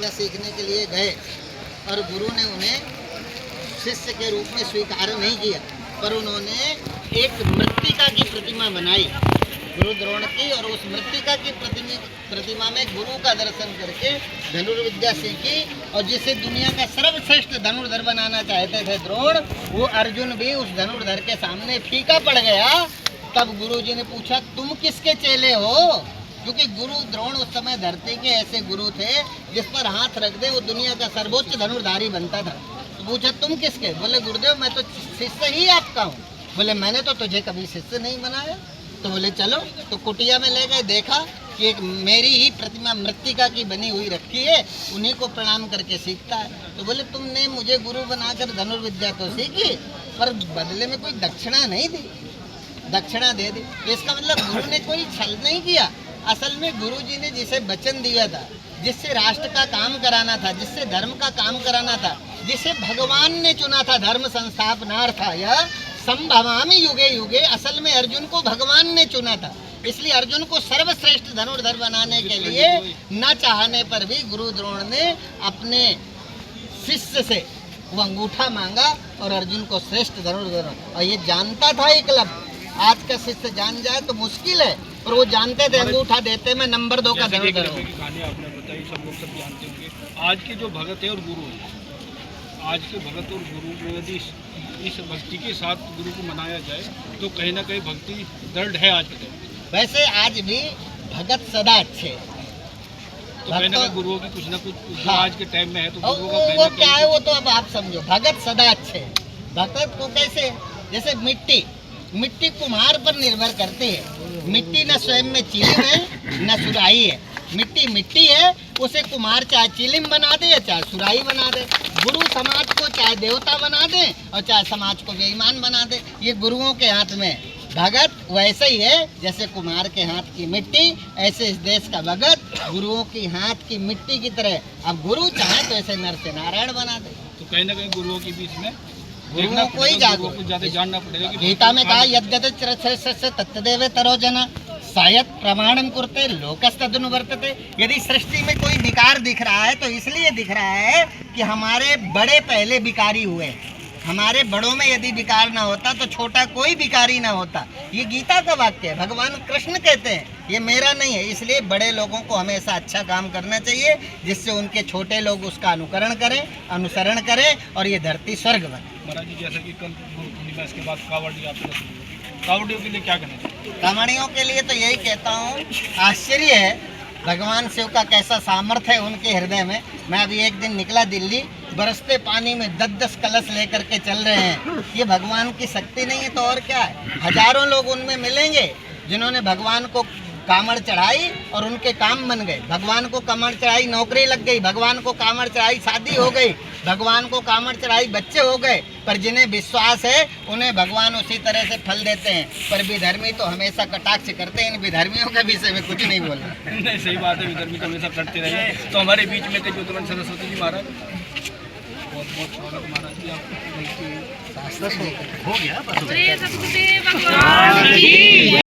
विद्या सीखने के लिए गए और गुरु ने उन्हें शिष्य के रूप में स्वीकार नहीं किया, पर उन्होंने एक मृत्तिका की प्रतिमा बनाई गुरु द्रोण की, और उस मृत्तिका की प्रतिमा में गुरु का दर्शन करके धनुर्विद्या सीखी। और जिसे दुनिया का सर्वश्रेष्ठ धनुर्धर बनाना चाहते थे द्रोण, वो अर्जुन भी उस धनुर्धर के सामने फीका पड़ गया। तब गुरुजी ने पूछा, तुम किसके चेले हो? क्योंकि गुरु द्रोण उस समय धरती के ऐसे गुरु थे जिस पर हाथ रख दे वो दुनिया का सर्वोच्च धनुर्धारी बनता था। तो पूछा, तुम किसके? बोले, गुरुदेव मैं तो शिष्य ही आपका हूँ। बोले, मैंने तो तुझे कभी शिष्य नहीं बनाया। तो बोले, चलो। तो कुटिया में ले गए, देखा कि एक मेरी ही प्रतिमा मृत्तिका की बनी हुई रखी है, उन्हीं को प्रणाम करके सीखता है। तो बोले, तुमने मुझे गुरु बनाकर धनुर्विद्या तो सीखी, पर बदले में कोई दक्षिणा नहीं दी, दक्षिणा दे दी। इसका मतलब गुरु ने कोई छल नहीं किया। असल में गुरुजी ने जिसे वचन दिया था, जिससे राष्ट्र का काम कराना था, जिससे धर्म का काम कराना था, जिसे भगवान ने चुना था धर्म संस्थापनार्थाय संभवामि युगे युगे, असल में अर्जुन को भगवान ने चुना था। इसलिए अर्जुन को सर्वश्रेष्ठ धनुर्धर बनाने के लिए न चाहने पर भी गुरु द्रोण ने अपने शिष्य से वो अंगूठा मांगा और अर्जुन को श्रेष्ठ धनुर्धर। और ये जानता था एकलव्य, आज का शिष्य जान जाए तो मुश्किल है, और वो जानते थे अंगूठा देते में नंबर 2 का धनुर्धर हो। कहानी आपने बताई, सब लोग सब जानते होंगे। आज के जो भगत है और गुरु है, आज के भगत और गुरु को यदि इस भक्ति के साथ गुरु को मनाया जाए तो कहीं ना कहीं भक्ति दृढ़ है आज के टाइम। वैसे आज भी भगत सदा अच्छे, तो कहीं ना कहीं गुरुओं की कुछ ना कुछ हाँ, आज के टाइम में है तो वो क्या है वो तो अब आप समझो। भगत सदा अच्छे, भगत को कैसे, जैसे मिट्टी कुम्हार पर निर्भर करती है। मिट्टी न स्वयं में चिलिम है न सुराही है, मिट्टी है, उसे कुम्हार चाहे चिलिम बना दे चाहे सुराही बना दे। गुरु समाज को चाहे देवता बना दे और चाहे समाज को बेईमान बना दे, ये गुरुओं के हाथ में। भगत वैसे ही है जैसे कुम्हार के हाथ की मिट्टी, ऐसे इस देश का भगत गुरुओं की हाथ की मिट्टी की तरह। अब गुरु चाहे तो ऐसे नर से नारायण बना दे। तो कहीं ना कहीं गुरुओं के बीच में गुरुओं को ही ज्यादा जानना पड़ेगा। गीता में कहा, यद्यत तत्तदेव तरो जना शायद प्रमाणम कुरते लोकस्तदनुवर्तते। यदि सृष्टि में कोई विकार दिख रहा है तो इसलिए दिख रहा है कि हमारे बड़े पहले विकारी हुए। हमारे बड़ों में यदि विकार ना होता तो छोटा कोई विकारी ना होता। ये गीता का वाक्य है, भगवान कृष्ण कहते हैं, ये मेरा नहीं है। इसलिए बड़े लोगों को हमेशा अच्छा काम करना चाहिए जिससे उनके छोटे लोग उसका अनुकरण करें, अनुसरण करें और ये धरती स्वर्ग बने। महाराज जी, जैसा कि कल गुरु पूर्णिमा के बाद कांवड़ यात्रा शुरू होगी, कांवड़ियों के लिए क्या कहना चाहिए? कांवड़ियों के लिए तो यही कहता हूँ, आश्चर्य है भगवान शिव का कैसा सामर्थ्य है उनके हृदय में। मैं अभी एक दिन निकला दिल्ली, बरसते पानी में 10-10 कलश लेकर के चल रहे हैं। ये भगवान की शक्ति नहीं है तो और क्या है? हजारों लोग उनमें मिलेंगे जिन्होंने भगवान को कामड़ चढ़ाई और उनके काम बन गए। भगवान को कामड़ चढ़ाई, नौकरी लग गई। भगवान को कामड़ चढ़ाई, शादी हो गई। भगवान को कामड़ चढ़ाई, बच्चे हो गए। पर जिन्हें विश्वास है उन्हें भगवान उसी तरह से फल देते हैं। पर विधर्मी तो हमेशा कटाक्ष करते हैं। इन विधर्मियों के विषय में कुछ नहीं बोलना। नहीं, सही बात है, विधर्मी तो हमेशा करते रहे। तो हमारे बीच में थे ज्योतिर्मय सरस्वती जी महाराज, बहुत बहुत स्वागत महाराज जी आपको। हो गया।